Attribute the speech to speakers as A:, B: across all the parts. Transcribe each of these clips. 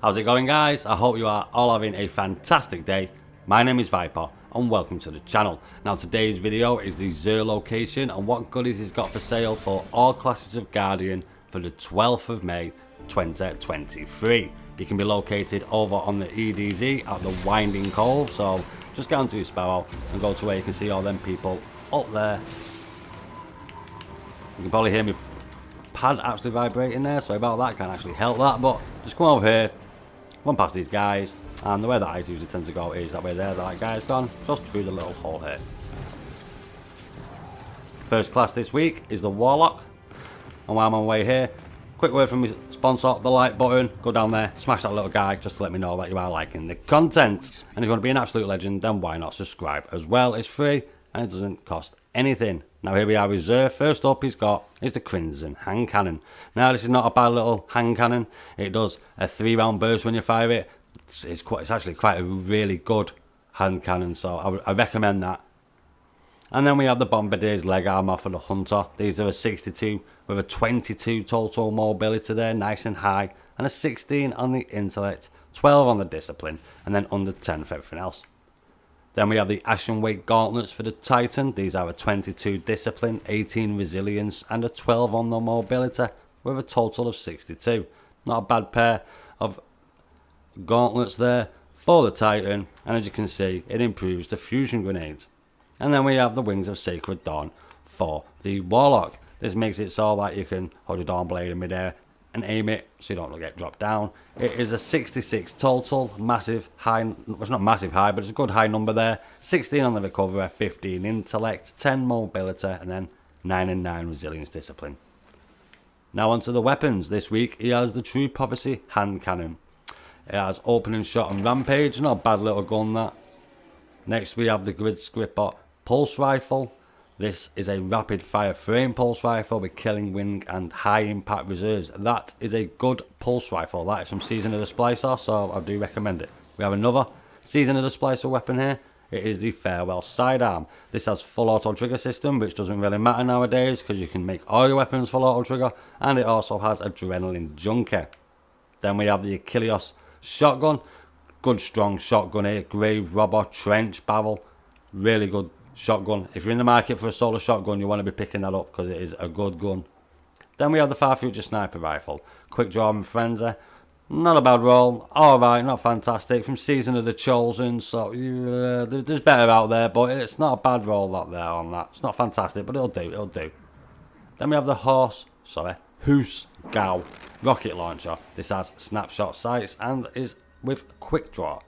A: How's it going, guys? I hope you are all having a fantastic day. My name is Viper and welcome to the channel. Now today's video is the Xur location and what goodies he's got for sale for all classes of Guardian for the 12th of May 2023. You can be located over on the EDZ at the Winding Cove, so just get onto your Sparrow and go to where you can see all them people up there. You can probably hear me pad actually vibrating there, so about that can actually help that, but just come over here, run past these guys, and the way that I usually tend to go is that way there, that guy's gone, just through the little hole here. First class this week is the Warlock, and while I'm on my way here, quick word from my sponsor, the like button, go down there, smash that little guy, just to let me know that you are liking the content. And if you want to be an absolute legend, then why not subscribe as well? It's free, and it doesn't cost anything. Now here we are with Xur. First up is the Crimson Hand Cannon. Now this is not a bad little hand cannon. It does a 3-round burst when you fire it. It's actually quite a really good hand cannon, so I recommend that. And then we have the Bombardier's leg armor for the Hunter. These are a 62 with a 22 total mobility there, nice and high, and a 16 on the intellect, 12 on the discipline, and then under 10 for everything else. Then we have the Ashen Weight Gauntlets for the Titan. These are a 22 discipline, 18 resilience, and a 12 on the mobility, with a total of 62. Not a bad pair of gauntlets there for the Titan, and as you can see, it improves the fusion grenades. And then we have the Wings of Sacred Dawn for the Warlock. This makes it so that you can hold your Dawn Blade in midair and aim it so you don't get dropped down. It is a 66 total, massive high, well, it's not massive high, but it's a good high number there. 16 on the recovery, 15 intellect, 10 mobility, and then 9 and 9 resilience discipline. Now onto the weapons. This week he has the True Prophecy hand cannon. It has opening shot and rampage, not a bad little gun that. Next we have the Grid Scripper pulse rifle. This is a rapid fire frame pulse rifle with killing wing and high impact reserves. That is a good pulse rifle. That is from Season of the Splicer, so I do recommend it. We have another Season of the Splicer weapon here. It is the Farewell Sidearm. This has full auto trigger system, which doesn't really matter nowadays because you can make all your weapons full auto trigger, and it also has Adrenaline Junkie. Then we have the Achilles shotgun. Good strong shotgun here. Grave Robber Trench Barrel. Really good shotgun. If you're in the market for a solo shotgun, you want to be picking that up because it is a good gun. Then we have the Far Future Sniper Rifle. Quick Draw and Frenzy. Not a bad roll. Alright, not fantastic. From Season of the Chosen, so there's better out there, but it's not a bad roll that there on that. It's not fantastic, but it'll do. Then we have the Hoos Gao rocket launcher. This has snapshot sights and is with quick draw.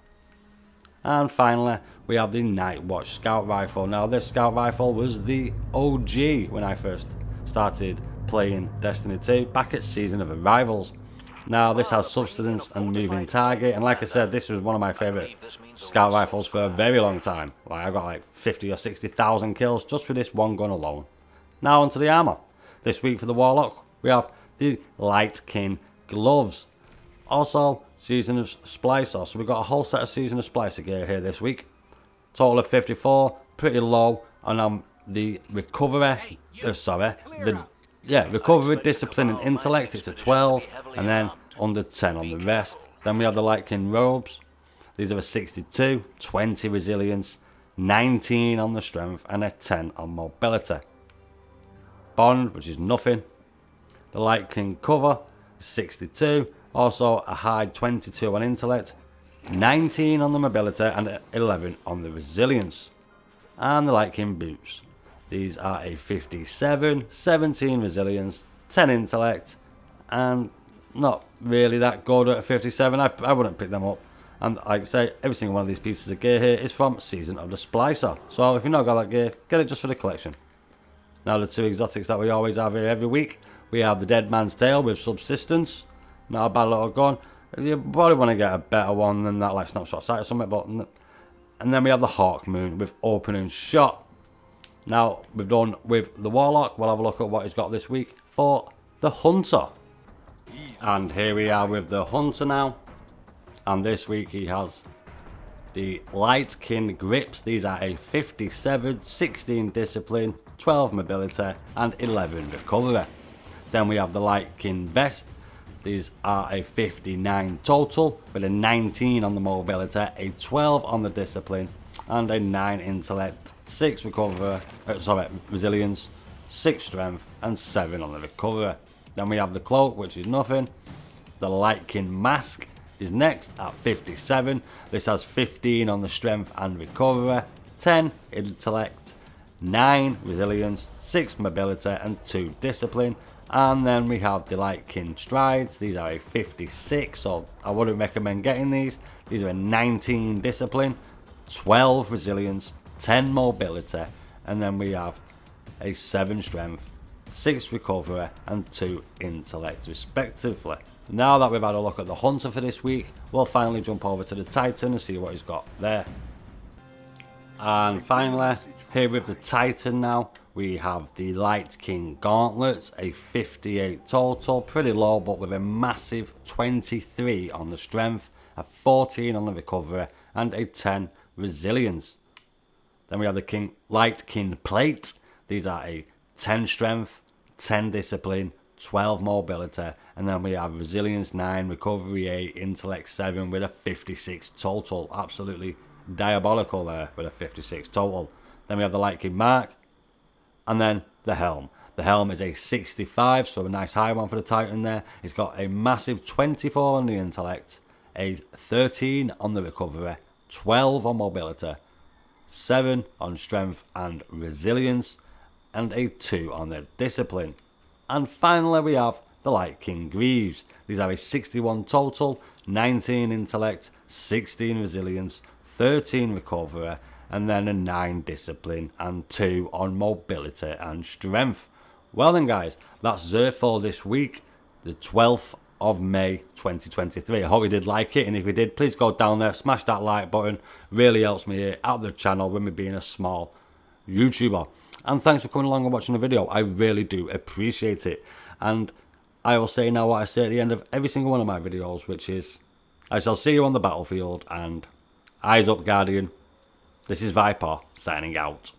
A: And finally, we have the Night Watch Scout Rifle. Now this Scout Rifle was the OG when I first started playing Destiny 2 back at Season of Arrivals. Now this has substance and moving target, and like I said, this was one of my favourite Scout Rifles for a very long time. Like I got like 50 or 60,000 kills just with this one gun alone. Now onto the armour. This week for the Warlock, we have the Light King Gloves. Also, Season of Splicer. So we've got a whole set of Season of Splicer gear here this week. Total of 54, pretty low. And the recovery, recovery, discipline and intellect, it's a 12. And then under 10 on the rest. Then we have the Light King Robes. These are a 62, 20 resilience, 19 on the strength, and a 10 on mobility. Bond, which is nothing. The Light King Cover, 62. Also a high 22 on intellect, 19 on the mobility, and 11 on the resilience. And the Light King Boots. These are a 57, 17 resilience, 10 intellect, and not really that good at a 57. I wouldn't pick them up. And like I say, every single one of these pieces of gear here is from Season of the Splicer. So if you've not got that gear, get it just for the collection. Now the two exotics that we always have here every week. We have the Dead Man's Tail with Subsistence. Not a bad little gun. You probably want to get a better one than that, like Snapshot Sight or something. But and then we have the Hawk Moon with Opening Shot. Now we've done with the Warlock. We'll have a look at what he's got this week for the Hunter. And here we are with the Hunter now. And this week he has the Light King Grips. These are a 57, 16 discipline, 12 mobility, and 11 recovery. Then we have the Light King Vest. These are a 59 total, with a 19 on the mobility, a 12 on the discipline, and a 9 intellect, 6 resilience, 6 strength, and 7 on the recovery. Then we have the cloak, which is nothing. The Lightkin mask is next at 57. This has 15 on the strength and recovery, 10 intellect, 9 resilience, 6 mobility, and 2 discipline. And then we have the Lightkin strides. These are a 56, so I wouldn't recommend getting these. These are a 19 discipline, 12 resilience, 10 mobility, and then we have a 7 strength, 6 recovery, and 2 intellect respectively. Now that we've had a look at the Hunter for this week, we'll finally jump over to the Titan and see what he's got there. And finally, here with the Titan now, we have the Lightkin gauntlets, a 58 total, pretty low, but with a massive 23 on the strength, a 14 on the recovery, and a 10 resilience. Then we have the Lightkin plate. These are a 10 strength, 10 discipline, 12 mobility, and then we have resilience 9, recovery 8, intellect 7 with a 56 total. Absolutely diabolical there with a 56 total. Then we have the Lightkin mark, and then the helm. The helm is a 65, so a nice high one for the Titan there. It's got a massive 24 on the intellect, a 13 on the recovery, 12 on mobility, 7 on strength and resilience, and a 2 on the discipline. And finally we have the Lightkin greaves. These are a 61 total, 19 intellect, 16 resilience, 13 recovery, and then a 9 discipline and 2 on mobility and strength. Well then guys, that's it for this week, the 12th of May 2023. I hope you did like it, and if you did, please go down there, smash that like button. Really helps me here at the channel with me being a small YouTuber. And thanks for coming along and watching the video. I really do appreciate it. And I will say now what I say at the end of every single one of my videos, which is, I shall see you on the battlefield, and eyes up, Guardian. This is Viper signing out.